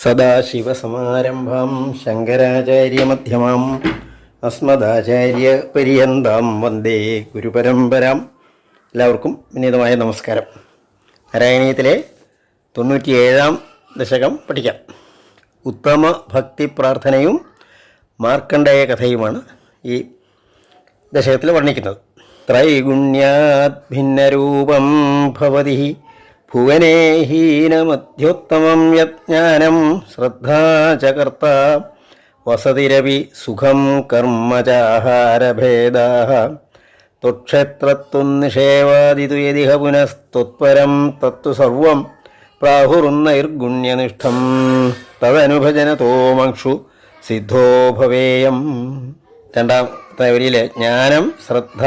സദാശിവസമാരംഭാം ശങ്കരാചാര്യമധ്യമാം അസ്മദാചാര്യപര്യന്താം വന്ദേ ഗുരുപരമ്പരാം. എല്ലാവർക്കും വിനീതമായ നമസ്കാരം. നാരായണീയത്തിലെ 97-ാം ദശകം പഠിക്കാം. ഉത്തമ ഭക്തി പ്രാർത്ഥനയും മാർക്കണ്ഡേയ കഥയുമാണ് ഈ ദശകത്തിൽ വർണ്ണിക്കുന്നത്. ത്രൈഗുണ്യാത് ഭിന്നരൂപം ഭവതി ഭുവനേ ഹീനമധ്യോത്തമം യജ്ഞാനം ശ്രദ്ധാ ച കർത്ത വസതിരവി സുഖം കർമ്മ ചാഹാരഭേദാഃ ത്വക്ഷേത്രത്വന്നിഷേവാദിതു യദിഹ പുനസ്ത്വത്പരം തത്തു സർവം പ്രാഹുർനൈർഗുണ്യനിഷ്ഠം തദനുഭജനതോ മക്ഷു സിദ്ധോ ഭവേയം. രണ്ടാമത്തെ വരിയിലെ ജ്ഞാനം ശ്രദ്ധ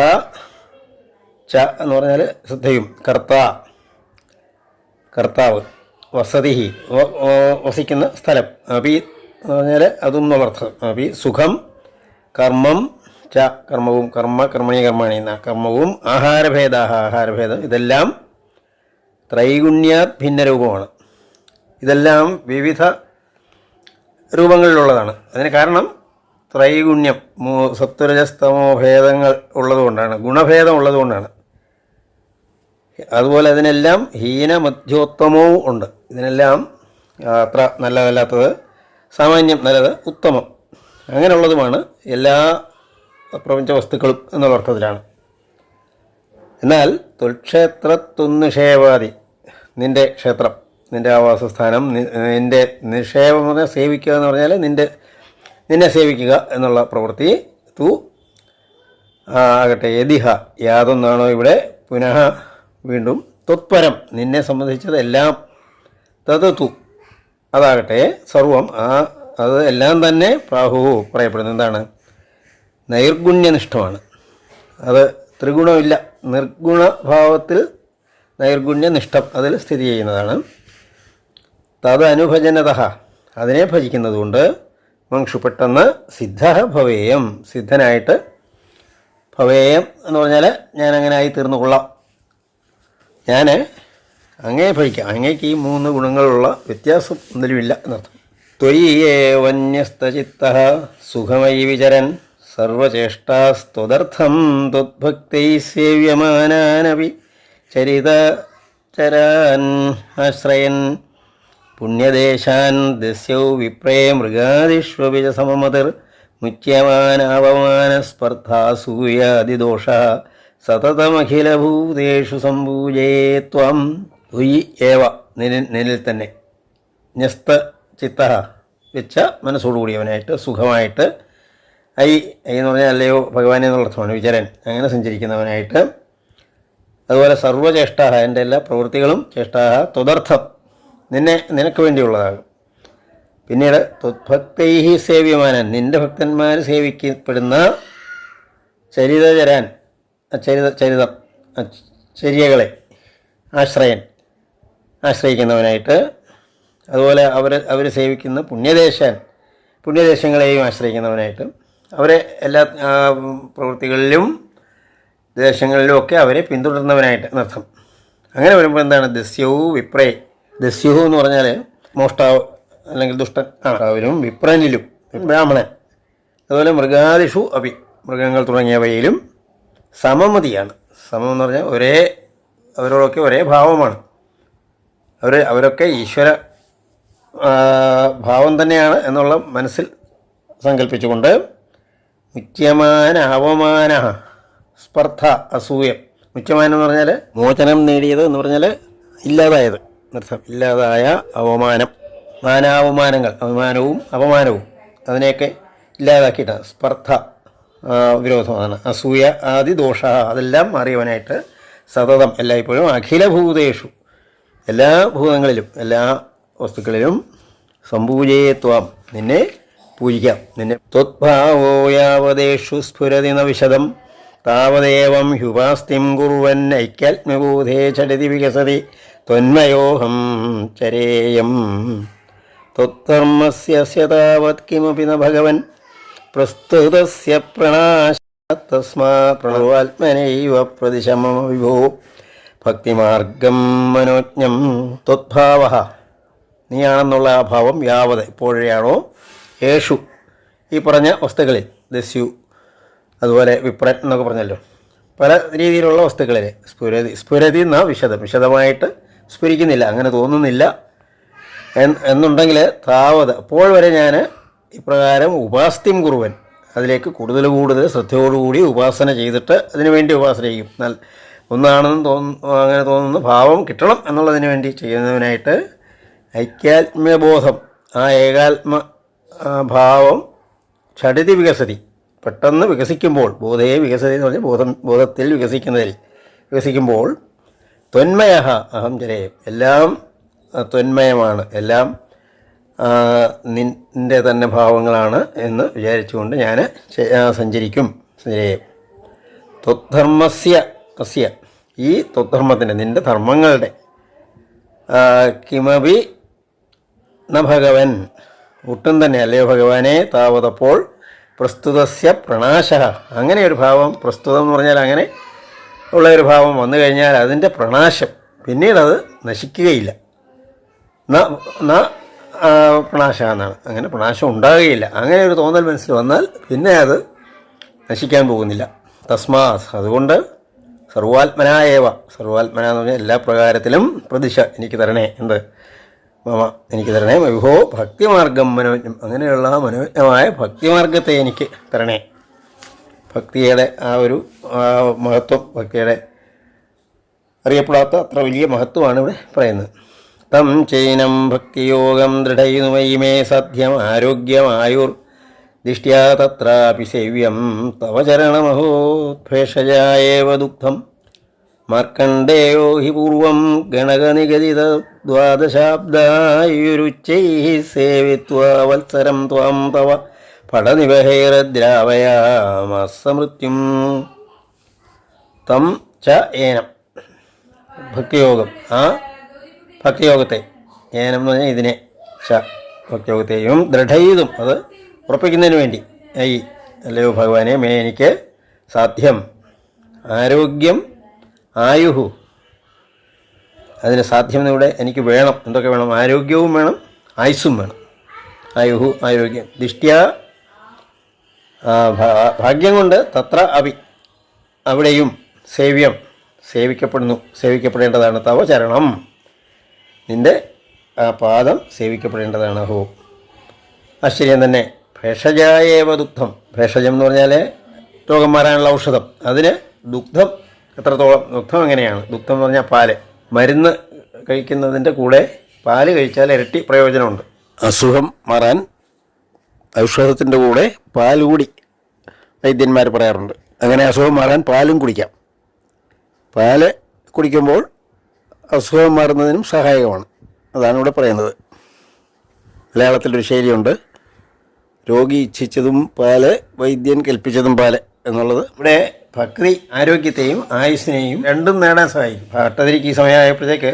ച എന്ന് പറഞ്ഞാൽ ശ്രദ്ധയും കർത്താവ് വസതി വസിക്കുന്ന സ്ഥലം അപി എന്ന് പറഞ്ഞാൽ അതും എന്നുള്ളർത്ഥം. അപി സുഖം കർമ്മം ച കർമ്മവും കർമ്മണി എന്ന കർമ്മവും ആഹാരഭേദം ഇതെല്ലാം ത്രൈഗുണ്യാത് ഭിന്നരൂപമാണ്. ഇതെല്ലാം വിവിധ രൂപങ്ങളിലുള്ളതാണ്. അതിന് കാരണം ത്രൈഗുണ്യം സത്വരജസ്തമോ ഭേദങ്ങൾ ഉള്ളതുകൊണ്ടാണ്, ഗുണഭേദം ഉള്ളതുകൊണ്ടാണ്. അതുപോലെ അതിനെല്ലാം ഹീനമധ്യോത്തമവും ഉണ്ട്. ഇതിനെല്ലാം അത്ര നല്ലതല്ലാത്തത്, സാമാന്യം നല്ലത്, ഉത്തമം അങ്ങനെയുള്ളതുമാണ് എല്ലാ പ്രപഞ്ച വസ്തുക്കളും എന്നുള്ള അർത്ഥത്തിലാണ്. എന്നാൽ ത്വൽക്ഷേത്രത്വന്നിഷേവാദി, നിൻ്റെ ക്ഷേത്രം, നിൻ്റെ ആവാസസ്ഥാനം, നിൻ്റെ നിഷേവം എന്ന് പറഞ്ഞാൽ സേവിക്കുക എന്ന് പറഞ്ഞാൽ നിന്നെ സേവിക്കുക എന്നുള്ള പ്രവൃത്തി. തു ആകട്ടെ യദിഹ യാതൊന്നാണോ ഇവിടെ പുനഃ വീണ്ടും ത്വത്പരം നിന്നെ സംബന്ധിച്ചതെല്ലാം തത് തു അതാകട്ടെ സർവം അത് എല്ലാം തന്നെ പ്രാഹു പറയപ്പെടുന്നത് എന്താണ്? നൈർഗുണ്യനിഷ്ഠമാണ്. അത് ത്രിഗുണമില്ല, നിർഗുണഭാവത്തിൽ നൈർഗുണ്യനിഷ്ഠം അതിൽ സ്ഥിതി ചെയ്യുന്നതാണ്. തത് അനുഭജനത അതിനെ ഭജിക്കുന്നതുകൊണ്ട് മങ്ഷു പെട്ടെന്ന് സിദ്ധ ഭവേയം സിദ്ധനായിട്ട്, ഭവേയം എന്ന് പറഞ്ഞാൽ ഞാൻ അങ്ങനെ ആയി തീർന്നു കൊള്ളാം, ഞാൻ അങ്ങേ ഭജിക്കാം, അങ്ങേക്ക് ഈ 3 ഗുണങ്ങളുള്ള വ്യത്യാസം ഒന്നിലുമില്ല എന്നർത്ഥം. ത്വയ്യേവന്യസ്തചിത്തഃ സുഖമയി വിചരൻ സർവചേഷ്ടാസ്ത്വദർത്ഥം ത്വദ്ഭക്തൈഃ സേവ്യമാനാനപി ചരിതചരാൻ ആശ്രയൻ പുണ്യദേശാൻ ദസ്യൗ വിപ്രേ മൃഗാദിഷ്വപി ച സമമതിർ മുച്യമാനാപമാനസ്പർദ്ധാസൂയാദിദോഷ സതതമഖിലഭൂതേഷു സംഭൂജേ ത്വം. ത്വയി ഏവ നിന്നിൽ തന്നെ, ന്യസ്ത ചിത്ത വെച്ച മനസ്സോടുകൂടിയവനായിട്ട്, സുഖമായിട്ട്, ഐ എന്ന് പറഞ്ഞാൽ അല്ലയോ ഭഗവാൻ എന്നുള്ള അർത്ഥമാണ്, വിചരൻ അങ്ങനെ സഞ്ചരിക്കുന്നവനായിട്ട്. അതുപോലെ സർവചേഷ്ട എൻ്റെ എല്ലാ പ്രവൃത്തികളും ചേഷ്ട ത്വദർത്ഥം നിനക്ക് വേണ്ടിയുള്ളതാകും. പിന്നീട് ത്വദ്ഭക്തൈ സേവ്യമാനൻ നിൻ്റെ ഭക്തന്മാർ സേവിക്കപ്പെടുന്ന ചരിതചരാൻ ചരിതം ചര്യകളെ ആശ്രയിക്കുന്നവനായിട്ട്. അതുപോലെ അവർ സേവിക്കുന്ന പുണ്യദേശങ്ങളെയും ആശ്രയിക്കുന്നവനായിട്ട്, അവരെ എല്ലാ പ്രവൃത്തികളിലും ദേശങ്ങളിലും ഒക്കെ അവരെ പിന്തുടരുന്നവനായിട്ട് എന്നർത്ഥം. അങ്ങനെ വരുമ്പോൾ എന്താണ്? ദസ്യവും വിപ്രേ, ദസ്യു എന്ന് പറഞ്ഞാൽ മോഷ്ടാവ് അല്ലെങ്കിൽ ദുഷ്ടൻ അവരും, വിപ്രനിലും ബ്രാഹ്മണൻ, അതുപോലെ മൃഗാദിഷു അപി മൃഗങ്ങൾ തുടങ്ങിയവയിലും സമമതിയാണ്. സമം എന്ന് പറഞ്ഞാൽ അവരോടൊക്കെ ഒരേ ഭാവമാണ്. അവരൊക്കെ ഈശ്വര ഭാവം തന്നെയാണ് എന്നുള്ള മനസ്സിൽ സങ്കല്പിച്ചുകൊണ്ട് മുച്യമാന അവമാന സ്പർദ്ധ അസൂയം. മുച്യമാനം എന്ന് പറഞ്ഞാൽ മോചനം നേടിയത് എന്ന് പറഞ്ഞാൽ ഇല്ലാതായത് എന്നർത്ഥം. ഇല്ലാതായ അവമാനം, മാനാവമാനങ്ങൾ, അഭിമാനവും അപമാനവും അതിനെയൊക്കെ ഇല്ലാതാക്കിയിട്ടാണ്. സ്പർദ്ധ വിരോധമാണ്. അസൂയ ആദി ദോഷ അതെല്ലാം മാറിയവനായിട്ട് സതതം എല്ലായ്പ്പോഴും അഖിലഭൂതേഷു എല്ലാ ഭൂതങ്ങളിലും എല്ലാ വസ്തുക്കളിലും സംപൂജയത്വം നിന്നെ പൂജിക്കാം. നിന്നെ ത്വദ്ഭാവോ യാവദേഷു സ്ഫുരതി ന വിശദം താവദേവം ഹ്യുപാസ്തിം കുർവൻ ഐക്യാത്മബോധേ ചടതി വികസതി ത്വന്മയോഹം ചരേയം ത്വദ്ധർമ്മസ്യ താവത് കിമപി ന ഭഗവൻ പ്രസ്തുതസ്യ പ്രണാശാത് തസ്മാത് പ്രണവാത്മനൈവ പ്രതിശ മമ വിഭോ ഭക്തിമാർഗം മനോജ്ഞം. ത്വദ്ഭാവഃ നീയാണെന്നുള്ള ആ ഭാവം യാവത് എപ്പോഴാണോ യേശു ഈ പറഞ്ഞ വസ്തുക്കളിൽ ദസ്യു അതുപോലെ വിപ്രൻ എന്നൊക്കെ പറഞ്ഞല്ലോ, പല രീതിയിലുള്ള വസ്തുക്കളിൽ സ്ഫുരതി എന്ന വിശദമായിട്ട് സ്ഫുരിക്കുന്നില്ല, അങ്ങനെ തോന്നുന്നില്ല എന്നുണ്ടെങ്കിൽ താവത് അപ്പോൾ വരെ ഞാൻ ഇപ്രകാരം ഉപാസ്ത്യം കുറുവൻ, അതിലേക്ക് കൂടുതൽ ശ്രദ്ധയോടുകൂടി ഉപാസന ചെയ്തിട്ട് അതിനു വേണ്ടി ഉപാസന ചെയ്യും. എന്നാൽ ഒന്നാണെന്ന് അങ്ങനെ തോന്നുന്ന ഭാവം കിട്ടണം എന്നുള്ളതിന് വേണ്ടി ചെയ്യുന്നതിനായിട്ട് ഐക്യാത്മ്യബോധം, ആ ഏകാത്മ ഭാവം ഛടിതി വികസതി, പെട്ടെന്ന് വികസിക്കുമ്പോൾ, ബോധയെ വികസതി എന്ന് പറഞ്ഞാൽ ബോധത്തിൽ വികസിക്കുമ്പോൾ ത്വന്മയ അഹം ജരേയം, എല്ലാം ത്വന്മയമാണ്, എല്ലാം നിൻ്റെ തന്നെ ഭാവങ്ങളാണ് എന്ന് വിചാരിച്ചുകൊണ്ട് ഞാൻ സഞ്ചരിക്കും. ത്വദ്ധർമ്മസ്യ അസ്യ, ഈ ത്വദ്ധർമ്മത്തിൻ്റെ നിൻ്റെ ധർമ്മങ്ങളുടെ കിമപി ന ഭഗവൻ, ഒട്ടും തന്നെ അല്ലയോ ഭഗവാനെ, താവതപ്പോൾ പ്രസ്തുതസ്യ പ്രണാശ, അങ്ങനെ ഒരു ഭാവം, പ്രസ്തുതം എന്ന് പറഞ്ഞാൽ അങ്ങനെ ഉള്ള ഒരു ഭാവം വന്നു കഴിഞ്ഞാൽ അതിൻ്റെ പ്രണാശം പിന്നീടത് നശിക്കുകയില്ല. പ്രണാശ എന്നാണ്, അങ്ങനെ പ്രണാശം ഉണ്ടാകുകയില്ല. അങ്ങനെ ഒരു തോന്നൽ മനസ്സിൽ വന്നാൽ പിന്നെ അത് നശിക്കാൻ പോകുന്നില്ല. തസ്മാത്, അതുകൊണ്ട് സർവാത്മനായേവ, സർവാത്മന എന്ന് പറഞ്ഞാൽ എല്ലാ പ്രകാരത്തിലും പ്രതിശ എനിക്ക് തരണേ, എന്ത് മമ എനിക്ക് തരണേ, വിഭോ ഭക്തിമാർഗം മനോജ്ഞം, അങ്ങനെയുള്ള മനോജ്ഞമായ ഭക്തിമാർഗത്തെ എനിക്ക് തരണേ. ഭക്തിയുടെ ആ ഒരു മഹത്വം, ഭക്തിയുടെ അറിയപ്പെടാത്ത അത്ര വലിയ മഹത്വമാണ് ഇവിടെ പറയുന്നത്. തം ചൈനം ഭക്തിയോഗം ദൃഢയുമയി മേ സദ്യം ആരോഗ്യമായുർ ദിഷ്ട്യാ തത്രാപി സേവ്യം തവ ചരണമഹോദ്ഭേഷജായേവ ദുഃഖം മാർക്കണ്ഡേയോ ഹി പൂർവം ഗണകനിഗദിത ദ്വാദശാബ്ദായുരുച്ചൈഃ സേവിത്വാ വത്സരം ത്വാം തവ പടനിവഹൈരദ്രാവയാമസമൃത്യും. തം ച ഏനം, ഭക്തിയോഗം, ആ ഭക്തിയോഗത്തെ, ഏനം എന്ന് പറഞ്ഞാൽ ഇതിനെ, ച ഭക്തിയോഗത്തെയും ദൃഢയിതും, അത് ഉറപ്പിക്കുന്നതിന് വേണ്ടി, ഐ അല്ലയോ ഭഗവാനെ, മേ എനിക്ക് സാധ്യം, ആരോഗ്യം ആയുഹു, അതിന് സാധ്യം എന്നിവിടെ എനിക്ക് വേണം. എന്തൊക്കെ വേണം? ആരോഗ്യവും വേണം, ആയുസ്സും വേണം. ആയുഹു ആരോഗ്യം, ദിഷ്ട്യ ഭാഗ്യം കൊണ്ട്, തത്ര അഭി അവിടെയും, സേവ്യം സേവിക്കപ്പെടേണ്ടതാണ്, തവ ചരണം നിൻ്റെ ആ പാദം സേവിക്കപ്പെടേണ്ടതാണ്. ഹോ ആശ്ചര്യം തന്നെ. ഭേഷജായേവ ദുഗ്ധം, ഭേഷജം എന്ന് പറഞ്ഞാൽ രോഗം മാറാനുള്ള ഔഷധം, അതിന് ദുഗ്ധം എത്രത്തോളം, ദുഗ്ധം എങ്ങനെയാണ്? ദുഗ്ധം എന്ന് പറഞ്ഞാൽ പാല്, മരുന്ന് കഴിക്കുന്നതിൻ്റെ കൂടെ പാല് കഴിച്ചാൽ ഇരട്ടി പ്രയോജനമുണ്ട്. അസുഖം മാറാൻ ഔഷധത്തിൻ്റെ കൂടെ പാൽ കൂടി വൈദ്യന്മാർ പറയാറുണ്ട്. അങ്ങനെ അസുഖം മാറാൻ പാലും കുടിക്കാം. പാല് കുടിക്കുമ്പോൾ അസുഖം മാറുന്നതിനും സഹായകമാണ്. അതാണ് ഇവിടെ പറയുന്നത്. മലയാളത്തിലൊരു ശൈലിയുണ്ട്, രോഗി ഇച്ഛിച്ചതും പാല്, വൈദ്യൻ കൽപ്പിച്ചതും പാല് എന്നുള്ളത്. ഇവിടെ ഭക്തി ആരോഗ്യത്തെയും ആയുസ്സിനെയും രണ്ടും നേടാൻ സഹായിക്കും. ഭട്ടതിരിക്ക് ഈ സമയമായപ്പോഴത്തേക്ക്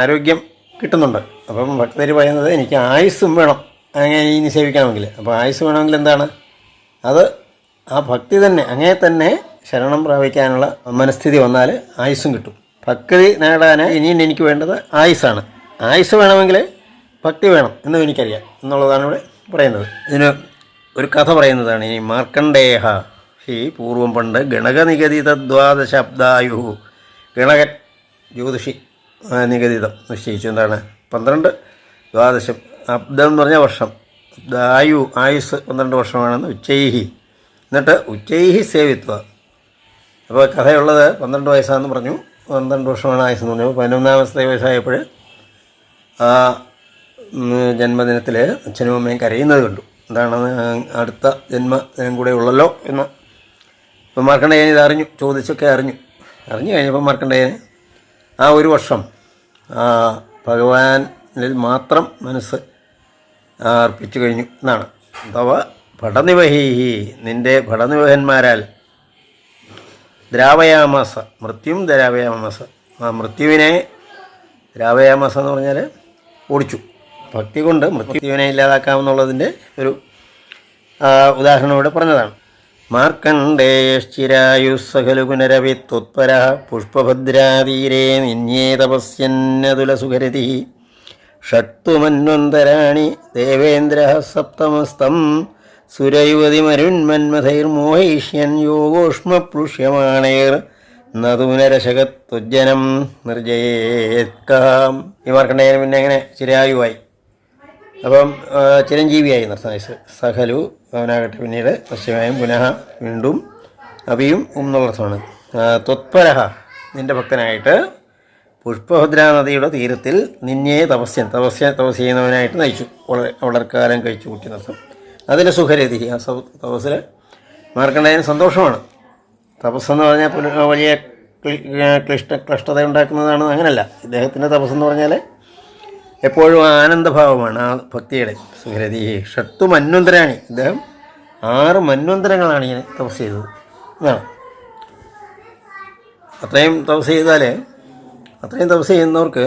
ആരോഗ്യം കിട്ടുന്നുണ്ട്. അപ്പം ഭക്തർ പറയുന്നത് എനിക്ക് ആയുസ്സും വേണം അങ്ങനെ ഇനി സേവിക്കണമെങ്കിൽ. അപ്പോൾ ആയുസ് വേണമെങ്കിൽ എന്താണ്? അത് ആ ഭക്തി തന്നെ, അങ്ങനെ തന്നെ ശരണം പ്രാപിക്കാനുള്ള മനസ്ഥിതി വന്നാൽ ആയുസ്സും കിട്ടും. ഭക്തി നേടാൻ ഇനിയും എനിക്ക് വേണ്ടത് ആയുസ്സാണ്. ആയുസ് വേണമെങ്കിൽ ഭക്തി വേണം എന്നും എനിക്കറിയാം എന്നുള്ളതാണ് ഇവിടെ പറയുന്നത്. ഇതിന് ഒരു കഥ പറയുന്നതാണ്. ഇനി മാർക്കണ്ഡേയ ഹി പൂർവം പണ്ട് ഗണകനിഗദിത ദ്വാദശാബ്ദായു, ഗണകൻ ജ്യോതിഷി നിഗദിതം നിശ്ചയിച്ചു. എന്താണ്? 12 ദ്വാദശം, അബ്ദം എന്ന് പറഞ്ഞാൽ വർഷം, ആയുസ് 12 വർഷമാണെന്ന് ഉച്ചൈഹി. എന്നിട്ട് ഉച്ചൈഹി സേവിത്വ. അപ്പോൾ കഥയുള്ളത് 12 വയസ്സാണെന്ന് പറഞ്ഞു, 12 വർഷമാണ് ആയുസ്സെന്ന് പറഞ്ഞു. 11ാമത്തെ വയസ്സായപ്പോൾ ആ ജന്മദിനത്തിൽ അച്ഛനും അമ്മയും കരയുന്നത് കണ്ടു. എന്താണെന്ന്, അടുത്ത ജന്മദിനം കൂടെ ഉള്ളല്ലോ എന്ന്. അപ്പോൾ മാർക്കണ്ഡേയൻ ഇതറിഞ്ഞു, ചോദിച്ചൊക്കെ അറിഞ്ഞു കഴിഞ്ഞപ്പോൾ മാർക്കണ്ഡേയൻ ആ ഒരു വർഷം ഭഗവാനിൽ മാത്രം മനസ്സ് അർപ്പിച്ചു കഴിഞ്ഞു എന്നാണ്. അഥവാ ഭടനിവഹീഹി, നിൻ്റെ ഭടനിവഹന്മാരാൽ ദ്രാവയാമാസ, മൃത്യും ദ്രാവയാമാസ, ആ മൃത്യുവിനെ ദ്രാവയാമാസ എന്ന് പറഞ്ഞാൽ ഓടിച്ചു. ഭക്തി കൊണ്ട് മൃത്യുവിനെ ഇല്ലാതാക്കാമെന്നുള്ളതിൻ്റെ ഒരു ഉദാഹരണം ഇവിടെ പറഞ്ഞതാണ്. മാർക്കണ്ഡേയശ്ചിരായുസ്സഖലു പുനരവി ത്വത്പര പുഷ്പഭദ്രാതീരേ നിന്യേ തപസ്യന്നതുലസുഖരതി ഷട്തുമന്വന്തരാണി ദേവേന്ദ്ര സപ്തമസ്തം സുരയുവതിമരുന്മന്മഥൈർമോഹയിഷ്യൻ യോഗോഷ്മപ്ലുഷ്യമാണേർ നദൂനരശകത്വജ്ജനം നിർജയേത്കാം. ഈ മാർക്കണ്ഡേയന് പിന്നെ അങ്ങനെ ചിരായുവായി, അപ്പം ചിരഞ്ജീവിയായി നർത്തനേസ് സഖലു. അവനാകട്ടെ പിന്നീട് പശ്ചിമായും പുനഃ വീണ്ടും അഭിയും എന്നുള്ള അർത്ഥമാണ്. ത്വത്പരഹ നിൻ്റെ ഭക്തനായിട്ട് പുഷ്പഭദ്രാ നദിയുടെ തീരത്തിൽ നിന്നെ തപസ് ചെയ്യുന്നവനായിട്ട് നയിച്ചു. വളർക്കാലം കഴിച്ചു കൂട്ടി നർത്തം. അതിലെ സുഖരതി, ആ തപസ്സിൽ മാർക്കണ്ഡേയന് സന്തോഷമാണ്. തപസ്സെന്ന് പറഞ്ഞാൽ വലിയ ക്ലിഷ്ടത ഉണ്ടാക്കുന്നതാണ്, അങ്ങനല്ല. ഇദ്ദേഹത്തിൻ്റെ തപസ്സെന്ന് പറഞ്ഞാൽ എപ്പോഴും ആനന്ദഭാവമാണ് ആ ഭക്തിയുടെ. സുഖരതി ഷട്ടു മന്വന്തരാണി, ഇദ്ദേഹം 6 മന്വന്തരങ്ങളാണ് ഇങ്ങനെ തപസ് ചെയ്തത്. ഇതാണ് അത്രയും തപസ് ചെയ്താൽ, അത്രയും തപസ് ചെയ്യുന്നവർക്ക്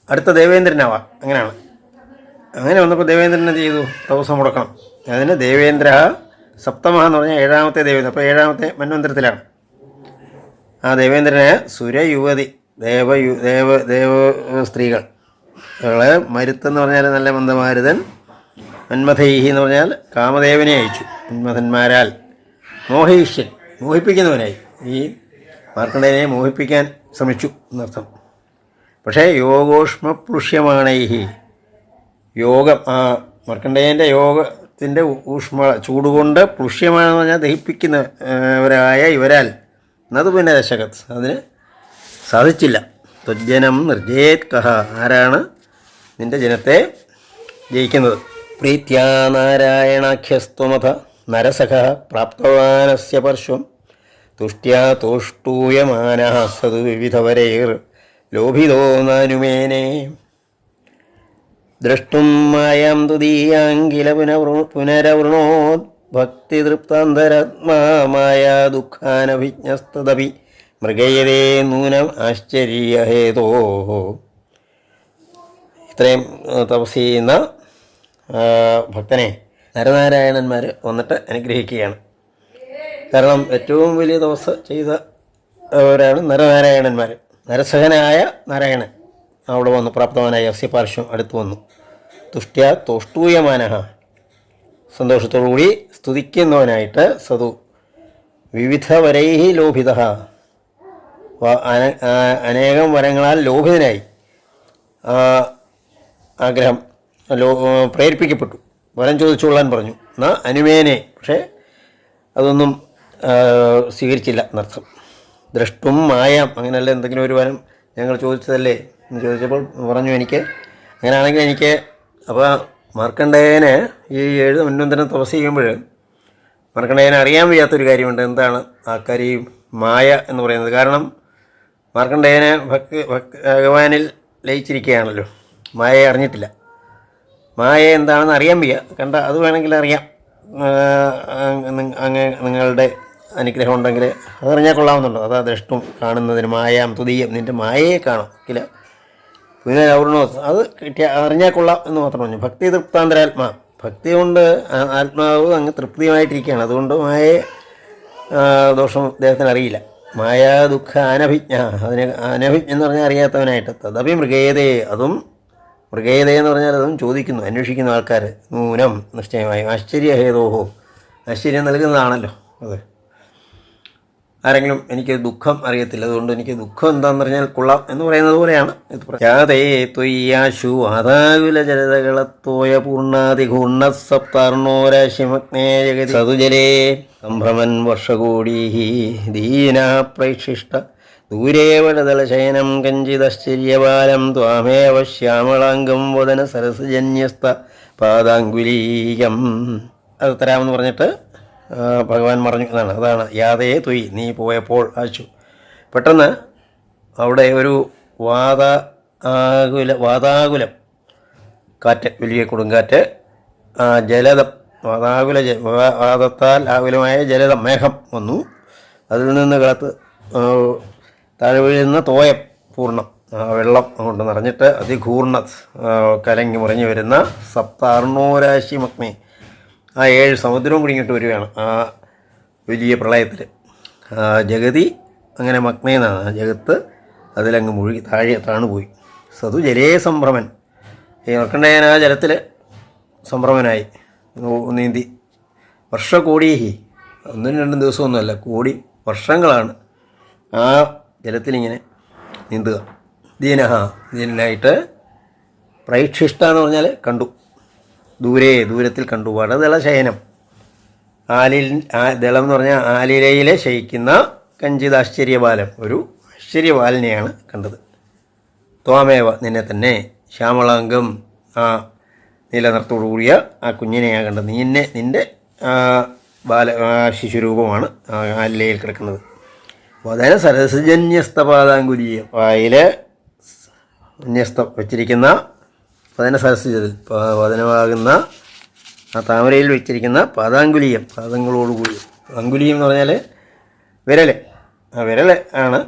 അടുത്ത ദേവേന്ദ്രനാവാം. അങ്ങനെയാണ്. അങ്ങനെ വന്നപ്പോൾ ദേവേന്ദ്രൻ എന്ത് ചെയ്തു? തപസ് മുടക്കണം. അതിന് ദേവേന്ദ്ര സപ്തമഹ എന്ന് പറഞ്ഞാൽ 7ാമത്തെ ദേവേന്ദ്രൻ. അപ്പോൾ 7ാമത്തെ മന്വന്തരത്തിലാണ്. ആ ദേവേന്ദ്രന് സുരയുവതി ദേവ സ്ത്രീകൾ മരുത്തെന്ന് പറഞ്ഞാൽ നല്ല മന്ദമാരുതൻ, മന്മഥൈഹി എന്ന് പറഞ്ഞാൽ കാമദേവനെ അയച്ചു. മന്മഥന്മാരാൽ മോഹയിഷ്യൻ മോഹിപ്പിക്കുന്നവനായി. ഈ മാർക്കണ്ഡേയനെ മോഹിപ്പിക്കാൻ ശ്രമിച്ചു എന്നർത്ഥം. പക്ഷേ യോഗോഷ്മപ്ലുഷ്യമാണൈഹി, യോഗം ആ മാർക്കണ്ഡേയൻ്റെ യോഗത്തിൻ്റെ ചൂടുകൊണ്ട് പ്ലുഷ്യമാണെന്ന് പറഞ്ഞാൽ ദഹിപ്പിക്കുന്നവരായ ഇവരാൽ എന്നത് പിന്നെ ദശകത്ത് അതിന് സാധിച്ചില്ല. ത്വജ്ജനം നിർജയേത് കഹ, ആരാണ് നിൻ്റെ ജനത്തെ ജയിക്കുന്നത്? പ്രീത്യാ നാരായണാഖ്യസ്ത്വമഥ നരസഖ പ്രാപ്തവാനസ്യ പർശ്വം തുഷ്ട്യാ തോഷ്ടൂയമാനഃ സതു വിവിധവരൈർ ലോഭിതോ നാനുമേനെ ദ്രഷ്ടും മായാം തുദീയാങ്കില പുനരവൃണോത് ഭക്തിതൃപ്താന്തരാത്മാ മായാ ദുഃഖാനഭിജ്ഞസ്തദപി മൃഗയതേ നൂനം ആശ്ചര്യഹേതോ. ഇത്രയും തപസ് ചെയ്യുന്ന ഭക്തനെ നരനാരായണന്മാർ വന്നിട്ട് അനുഗ്രഹിക്കുകയാണ്. കാരണം ഏറ്റവും വലിയ തപസ് ചെയ്തവരാണ് നരനാരായണന്മാർ. നരസഹനായ നാരായണൻ അവിടെ വന്നു, പ്രാപ്തവാനായ അസ്യ പാർശ്വം അടുത്ത് വന്നു. തുഷ്ട്യ തോഷ്ടൂയമാനഃ, സന്തോഷത്തോടുകൂടി സ്തുതിക്കുന്നവനായിട്ട്. സതു വിവിധവരൈഹി ലോഭിത, അനേകം വരങ്ങളാൽ ലോഭിതനായി. ആഗ്രഹം പ്രേരിപ്പിക്കപ്പെട്ടു. വരം ചോദിച്ചുകൊള്ളാൻ പറഞ്ഞു. എന്നാൽ അനുമേനെ, പക്ഷേ അതൊന്നും സ്വീകരിച്ചില്ല എന്നർത്ഥം. ദ്രഷ്ടും മായാം, അങ്ങനെയല്ല എന്തെങ്കിലും ഒരു വരം ഞങ്ങൾ ചോദിച്ചതല്ലേ എന്ന് ചോദിച്ചപ്പോൾ പറഞ്ഞു എനിക്ക് അങ്ങനെയാണെങ്കിൽ എനിക്ക്. അപ്പോൾ മാർക്കണ്ഡേയന് ഈ 7 മന്വന്തരം തപസ് ചെയ്യുമ്പോൾ മാർക്കണ്ഡേയന് അറിയാൻ വയ്യാത്തൊരു കാര്യമുണ്ട്. എന്താണ് ആ കാര്യം? മായ എന്ന് പറയുന്നത്. കാരണം മാർക്കണ്ഡേയന് ഭഗവാനിൽ ലയിച്ചിരിക്കുകയാണല്ലോ, മായയെ അറിഞ്ഞിട്ടില്ല. മായ എന്താണെന്ന് അറിയാൻ വയ്യ. കണ്ട അത് വേണമെങ്കിൽ അറിയാം, നിങ്ങളുടെ അനുഗ്രഹം ഉണ്ടെങ്കിൽ അതറിഞ്ഞാൽ കൊള്ളാവുന്നുണ്ടോ? അതാ ദ്രഷ്ടും കാണുന്നതിന് മായാം തുതീയം, നിൻ്റെ മായയെ കാണാം ഇല്ല പിന്നെ അവർണോ അത് കിട്ടിയ അറിഞ്ഞാൽ കൊള്ളാം എന്ന് മാത്രം പറഞ്ഞു. ഭക്തി തൃപ്താന്തരാത്മാ, ഭക്തി കൊണ്ട് ആത്മാവ് അങ്ങ് തൃപ്തിയുമായിട്ടിരിക്കുകയാണ്. അതുകൊണ്ട് മായയെ ദോഷം അദ്ദേഹത്തിന് അറിയില്ല. മായാ ദുഃഖ അനഭിജ്ഞ, അതിനെ അനഭിജ്ഞ എന്ന് പറഞ്ഞാൽ അറിയാത്തവനായിട്ട്. തദപി മൃഗേതേ, അതും മൃഗേതേ എന്ന് പറഞ്ഞാൽ അതും ചോദിക്കുന്നു, അന്വേഷിക്കുന്ന ആൾക്കാർ. നൂനം നിശ്ചയമായും ആശ്ചര്യഹേതോഹോ, ആശ്ചര്യം നൽകുന്നതാണല്ലോ അത്. ആരെങ്കിലും എനിക്ക് ദുഃഖം അറിയത്തില്ല, അതുകൊണ്ട് എനിക്ക് ദുഃഖം എന്താണെന്ന് പറഞ്ഞാൽ കൊള്ളാം എന്ന് പറയുന്നത് പോലെയാണ് ഇത്. യാതേ ത്വയ്യാശു ആദാകുല ജലതകളത്തോയ പൂർണ്ണാതിഗൂർണ സപ്താർണോരാശിമഗ്നേ ജഗതി സതുജലേ സംഭ്രമൻ വർഷകോടീഹി ദീനാ പ്രൈക്ഷിഷ്ട ദൂരേവലതലശയനം കഞ്ചിദശ്ചര്യബാലം ത്വാമേവ ശ്യാമളാംഗം വദന സരസജന്യസ്ത പാദാങ്കുലീയം. അത് തരാമെന്ന് പറഞ്ഞിട്ട് ഭഗവാൻ പറഞ്ഞു എന്നാണ്. അതാണ് യാതേ ത്വയ്, നീ പോയപ്പോൾ ആശു. പെട്ടെന്ന് അവിടെ ഒരു വാതാകുലം കാറ്റ്, വലിയ കൊടുങ്കാറ്റ്, ജലദം, വാദത്താൽ ആകുലമായ ജലദം, മേഘം വന്നു. അതിൽ നിന്ന് കാലത്ത് താഴെ വീഴുന്ന തോയം പൂർണ്ണം, വെള്ളം കൊണ്ട് നിറഞ്ഞിട്ട് അതിഘൂർണ കലങ്ങി മുറിഞ്ഞു വരുന്ന സപ്താർണോരാശി മഗ്നേ, ആ 7 സമുദ്രവും കൂടി ഇങ്ങോട്ട് വരികയാണ് ആ വലിയ പ്രളയത്തിൽ. ജഗതി അങ്ങനെ മഗ്നേന്നാണ്, ആ ജഗത്ത് അതിലങ്ങ് മുഴുകി താണുപോയി. സതു ജലേ സംഭ്രമൻ. ഈ മാർക്കണ്ഡേയൻ ആ ജലത്തിൽ സംഭ്രമനായി നീന്തി. വർഷകോടീഹി, ഒന്നും രണ്ടും ദിവസമൊന്നുമല്ല, കോടി വർഷങ്ങളാണ് ആ ജലത്തിലിങ്ങനെ നീന്തുക. ദീനനായിട്ട്. പ്രൈക്ഷിഷ്ട എന്ന് പറഞ്ഞാൽ കണ്ടു, ദൂരത്തിൽ കണ്ടു. വടതള ശയനം, ദളം എന്ന് പറഞ്ഞാൽ ആലിലയിലെ ശയിക്കുന്ന കഞ്ചിത ആശ്ചര്യബാലം, ഒരു ആശ്ചര്യബാലനെയാണ് കണ്ടത്. ത്വാമേവ, നിന്നെ തന്നെ. ശ്യാമളാംഗം, ആ നീലനിറത്തോടു കൂടിയ ആ കുഞ്ഞിനെയാണ് കണ്ടത്. നിൻ്റെ ശിശുരൂപമാണ് ആലിലയിൽ കിടക്കുന്നത്. വദന സരസജന്യസ്തപാദാങ്കുലീയം, വായിലെ ന്യസ്തം വച്ചിരിക്കുന്ന വദന സരസ്യത്തിൽ വദനമാകുന്ന ആ താമരയിൽ വെച്ചിരിക്കുന്ന പാദാങ്കുലീയം, പാദങ്ങളോടുകൂടി. അങ്കുലീയം എന്ന് പറഞ്ഞാൽ വിരൽ, ആ വിരൽ ആണ്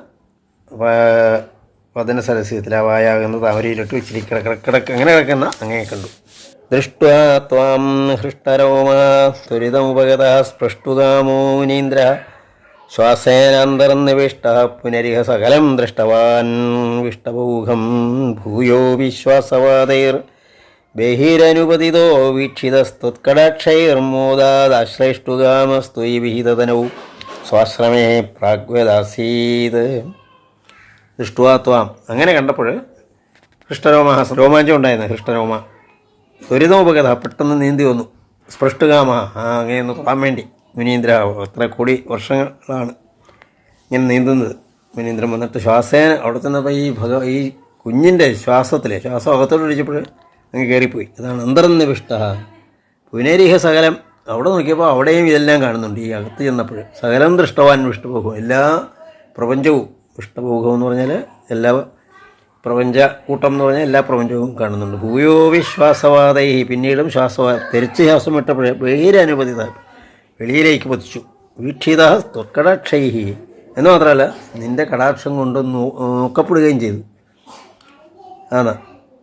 വദന സരസ്യത്തിൽ ആ വായാകുന്ന താമരയിലിട്ട് വെച്ചിരിക്കുന്ന അങ്ങനെ കിടക്കുന്ന അങ്ങനെ കണ്ടു. ദൃഷ്ട്വാ ത്വാം ഹൃഷ്ടരോമാ ത്വരിതമുപഗത സ്പൃഷ്ടുകാമോ മുനീന്ദ്ര ശ്വാസേനാന്തർനിവിഷ്ട പുനരിഹ സകലം ദൃഷ്ടവാൻ വിഷ്ടബൗഹം ഭൂയോ വിശ്വാസവാദൈർ ബഹിരനുപതിതോ വീക്ഷിതസ്തുത്കടാക്ഷൈർമോദാശ്രേഷ്ടുകാമസ്ത്വയി വിഹിതതനൗ സ്വാശ്രമേ പ്രാഗ്വദാസീത്. ദൃഷ്ട്വാത്വാം, അങ്ങനെ കണ്ടപ്പോൾ ഹൃഷ്ടരോമ, രോമാഞ്ചം ഉണ്ടായിരുന്നു. ഹൃഷ്ടരോമ ത്വരിതോപഗത, പെട്ടെന്ന് നീന്തി വന്നു. സ്പൃഷ്ടുകാമ, അങ്ങനെയൊന്ന് തൊടാൻ വേണ്ടി. മുനീന്ദ്ര, എത്ര കോടി വർഷങ്ങളാണ് ഇങ്ങനെ നീന്തുന്നത്. മുനീന്ദ്രൻ വന്നിട്ട് ശ്വാസേന അവിടെ ചെന്നപ്പോൾ ഈ കുഞ്ഞിൻ്റെ ശ്വാസം അകത്തോട്ട് ഒഴിച്ചപ്പോൾ അങ്ങ് കയറിപ്പോയി. അതാണ് അന്തർനിവിഷ്ട. പുനരിഹ സകലം, അവിടെ നോക്കിയപ്പോൾ അവിടെയും ഇതെല്ലാം കാണുന്നുണ്ട്. ഈ അകത്ത് ചെന്നപ്പോൾ സകലം ദൃഷ്ടവാൻ വിഷ്ടഭോഗം, എല്ലാ പ്രപഞ്ചവും. വിഷ്ടഭോഗം എന്ന് പറഞ്ഞാൽ എല്ലാ പ്രപഞ്ച കൂട്ടം എന്ന് പറഞ്ഞാൽ എല്ലാ പ്രപഞ്ചവും കാണുന്നുണ്ട്. ഭൂയോ വിശ്വാസവാദൈ, പിന്നീടും തെരിച്ച് ശ്വാസം വിട്ടപ്പോഴേ ബഹിരനുപതിത, വെളിയിലേക്ക് പതിച്ചു. വീക്ഷിത ത്വത്കടാക്ഷൈഹി, എന്ന് മാത്രമല്ല നിൻ്റെ കടാക്ഷം കൊണ്ട് നോക്കപ്പെടുകയും ചെയ്തു. ആണ്.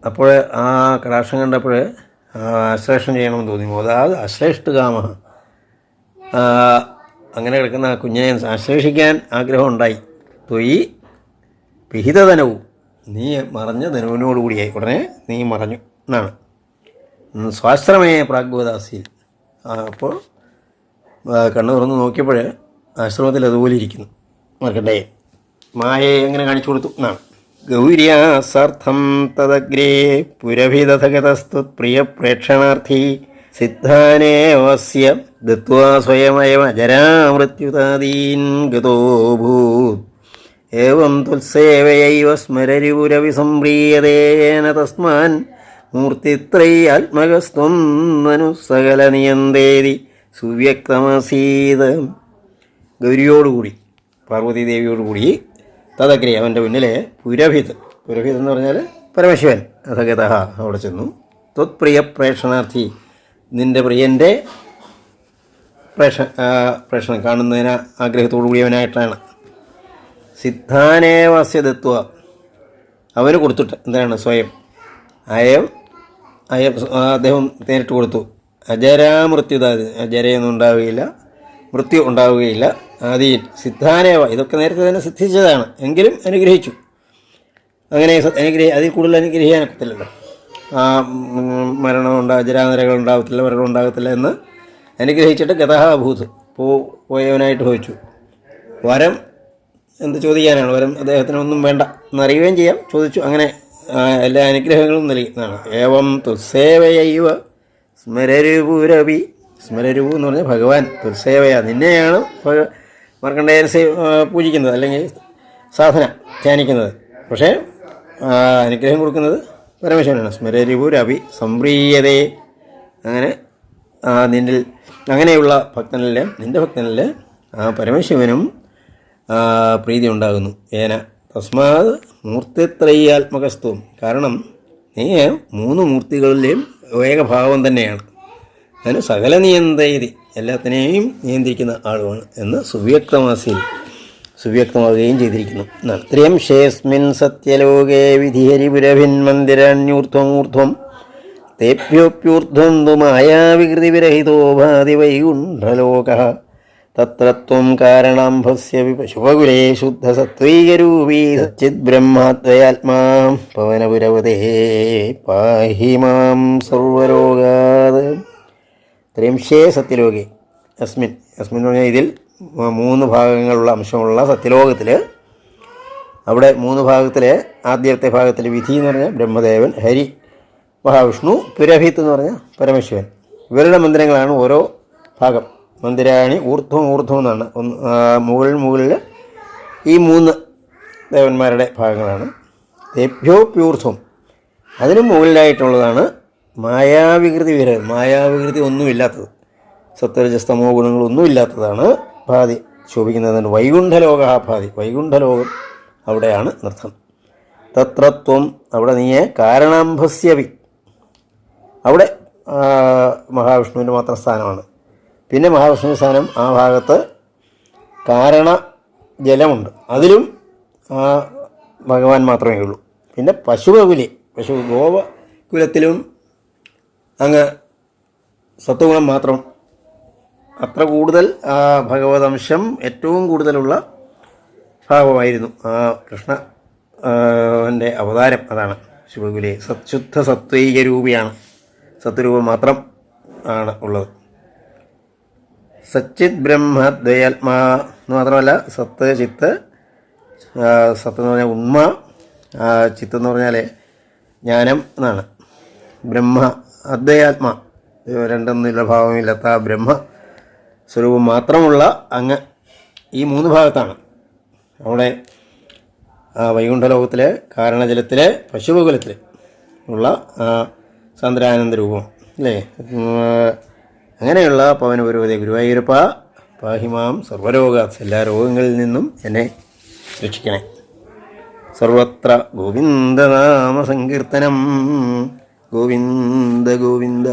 അപ്പോൾ ആ കടാക്ഷം കണ്ടപ്പോൾ ആശ്ലേഷം ചെയ്യണമെന്ന് തോന്നി. അതായത് അശ്ലേഷ്ടുകാമ, അങ്ങനെ കിടക്കുന്ന ആ കുഞ്ഞിനെ ആശ്ലേഷിക്കാൻ ആഗ്രഹം ഉണ്ടായി. ത്വയി പിഹിതധനവും, നീ മറഞ്ഞ ധനുവിനോടുകൂടിയായി, ഉടനെ നീ മറഞ്ഞു എന്നാണ്. സ്വാശ്രമേ പ്രാഗ്വദാസിയിൽ. അപ്പോൾ കണ്ണു തുറന്ന് നോക്കിയപ്പോൾ ആശ്രമത്തിൽ അതുപോലെ ഇരിക്കുന്നു മാർക്കണ്ഡേയൻ. മായയെ അങ്ങനെ കാണിച്ചു കൊടുത്തു എന്നാണ്. ഗൗര്യാസാർത്ഥം തദഗ്രേ പുരഭിതഥഗതസ്തു പ്രിയ പ്രേക്ഷണാർത്ഥി സിദ്ധാനേവസ്യ ദത്വാ സ്വയമേവ ജരാമൃത്യുതാദീൻ ഗതോഭൂത് ഏവം തുൽസേവയൈവ സ്മരരിപുരവിസംപ്രീയതേന തസ്മാൻ മൂർത്തിത്രയാത്മകസ്ത്വം നനു സകല നിയന്തേതി സുവ്യക്തമസീത്. ഗൗരിയോടുകൂടി, പാർവതീദേവിയോടുകൂടി തദഗ്രേ, അവൻ്റെ മുന്നിലെ പുരഭിത് എന്ന് പറഞ്ഞാൽ പരമശിവൻ അധഗത അവിടെ ചെന്നു. ത്വത്പ്രിയ പ്രേക്ഷണാർത്ഥി, നിൻ്റെ പ്രിയൻ്റെ പ്രേക്ഷണം കാണുന്നതിന് ആഗ്രഹത്തോടു കൂടിയവനായിട്ടാണ്. സിദ്ധാനേവസ്യ ദത്വ, അവന് കൊടുത്തിട്ട് എന്താണ് സ്വയം അദ്ദേഹം നേരിട്ട് കൊടുത്തു. അജരാമൃത്യുതാതി, അജരയൊന്നും ഉണ്ടാവുകയില്ല, മൃത്യു ഉണ്ടാവുകയില്ല. ആദീൻ സിദ്ധാനേവ, ഇതൊക്കെ നേരത്തെ തന്നെ സിദ്ധിച്ചതാണ്, എങ്കിലും അനുഗ്രഹിച്ചു. അങ്ങനെ അതിൽ കൂടുതൽ അനുഗ്രഹിക്കാനൊക്കത്തില്ലല്ലോ. അജരാനരകൾ ഉണ്ടാകത്തില്ല, മരണം ഉണ്ടാകത്തില്ല എന്ന് അനുഗ്രഹിച്ചിട്ട് ഗതഹാഭൂത്, പോയവനായിട്ട് ഭവിച്ചു. വരം എന്ത് ചോദിക്കാനാണ്, വരം അദ്ദേഹത്തിനൊന്നും വേണ്ട എന്നറിയുകയും ചെയ്യാം. ചോദിച്ചു, അങ്ങനെ എല്ലാ അനുഗ്രഹങ്ങളും നൽകി എന്നാണ്. ഏവം തുസേവയൈവ സ്മരരുപുരവി, സ്മരരുപു എന്ന് പറഞ്ഞാൽ ഭഗവാൻ, തുസേവയ, നിന്നെയാണ് മാർക്കണ്ഡേയൻ പൂജിക്കുന്നത് അല്ലെങ്കിൽ സാധന ധ്യാനിക്കുന്നത്. പക്ഷേ അനുഗ്രഹം കൊടുക്കുന്നത് പരമശിവനാണ്. സ്മരരുപുരവി സംപ്രീയതേ, അങ്ങനെ അങ്ങനെയുള്ള ഭക്തനിലെ, നിൻ്റെ ഭക്തനിലെ ആ പരമശിവനും പ്രീതി ഉണ്ടാകുന്നു. ഏന തസ്മാത് മൂർത്തിത്രയാത്മകസ്ത്വം, കാരണം നീ 3 മൂർത്തികളിലെയും ഏകഭാവം തന്നെയാണ്. അതിന് സകല നിയന്തയതി, എല്ലാത്തിനെയും നിയന്ത്രിക്കുന്ന ആളുമാണ് എന്ന് സുവ്യക്തമാവുകയും ചെയ്തിരിക്കുന്നു എന്നാണ്. ത്രിയം ശേസ്മിൻ സത്യലോകേ വിധിഹരിപുരഭിന്മന്ദിരാണ്യൂർധ്വമൂർധ്വം തേഭ്യോപ്യൂർധ്വം തു മായാവികൃതിവിരഹിതോ ഭാതി വൈകുണ്ഠലോകഃ തത്രത്വം കാരണാംഭസ്യ പശുപകുലേ ശുദ്ധസത്വൈകരൂപീ സച്ചിദ്ബ്രഹ്മാദ്വയാത്മാ പവനപുരവതേ പാഹി മാം സർവരോഗാത്. ത്രിംശേ സത്യലോകേ അസ്മിൻ അസ്മിൻ എന്ന് പറഞ്ഞാൽ ഇതിൽ 3 ഭാഗങ്ങളുള്ള അംശമുള്ള സത്യലോകത്തിൽ, അവിടെ 3 ഭാഗത്തിൽ ആദ്യത്തെ ഭാഗത്തിൽ വിധി എന്ന് പറഞ്ഞാൽ ബ്രഹ്മദേവൻ, ഹരി മഹാവിഷ്ണു, പുരഹിത്ത് എന്ന് പറഞ്ഞാൽ പരമേശ്വരൻ. ഇവരുടെ മന്ദിരങ്ങളാണ് ഓരോ ഭാഗം. മന്ദിരാണി ഊർധ്വം ഊർധ്വം എന്നാണ്. മുകളിൽ ഈ 3 ദേവന്മാരുടെ ഭാഗങ്ങളാണ്. തേഭ്യോപ്യൂർധ്വം, അതിനും മുകളിലായിട്ടുള്ളതാണ് മായാവികൃതി വിരഹം. മായാവികൃതി ഒന്നുമില്ലാത്തത്, സത്വരജസ്തമോ ഗുണങ്ങളൊന്നുമില്ലാത്തതാണ് ഭാതി ശോഭിക്കുന്നതുകൊണ്ട് വൈകുണ്ഠലോക ഭാതി. വൈകുണ്ഠലോകം അവിടെയാണ് നൃത്തം. തത്രത്വം, അവിടെ നീയെ കാരണാംഭസ്യവി, അവിടെ മഹാവിഷ്ണുവിൻ്റെ മാത്രം സ്ഥാനമാണ്. പിന്നെ മഹാവിഷ്ണു സ്ഥാനം ആ ഭാഗത്ത് കാരണ ജലമുണ്ട്, അതിലും ഭഗവാൻ മാത്രമേ ഉള്ളൂ. പിന്നെ പശുപകുലി, ഗോപകുലത്തിലും അങ്ങ് സത്വഗുണം മാത്രം, അത്ര കൂടുതൽ ഭഗവതംശം ഏറ്റവും കൂടുതലുള്ള ഭാവമായിരുന്നു ആ കൃഷ്ണ ൻ്റെ അവതാരം. അതാണ് ശിവകുലി. ശുദ്ധ സത്വൈക രൂപിയാണ്, സത്വരൂപം മാത്രം ആണ് ഉള്ളത്. സച്ചിത് ബ്രഹ്മദ്വയാത്മാ എന്ന് മാത്രമല്ല, സത്ത് ചിത്ത്. സത്ത് എന്ന് പറഞ്ഞാൽ ഉണ്മ, ചിത്ത് എന്ന് പറഞ്ഞാൽ ജ്ഞാനം എന്നാണ്. ബ്രഹ്മ അദ്വയാത്മാ, രണ്ടൊന്നുമില്ല ഭാവമില്ലാത്ത ബ്രഹ്മ സ്വരൂപം മാത്രമുള്ള അങ്ങ് ഈ 3 ഭാഗത്താണ്. അവിടെ വൈകുണ്ഠലോകത്തിലെ കാരണജലത്തിലെ പശുപകുലത്തിൽ ഉള്ള സാന്ദ്രാനന്ദ രൂപം അല്ലേ. അങ്ങനെയുള്ള പവനപുരവതേ ഗുരുവായൂരപ്പ പാഹിമാം സർവരോഗാത്, എല്ലാ രോഗങ്ങളിൽ നിന്നും എന്നെ രക്ഷിക്കണേ. സർവത്ര ഗോവിന്ദനാമ സങ്കീർത്തനം. ഗോവിന്ദ ഗോവിന്ദ.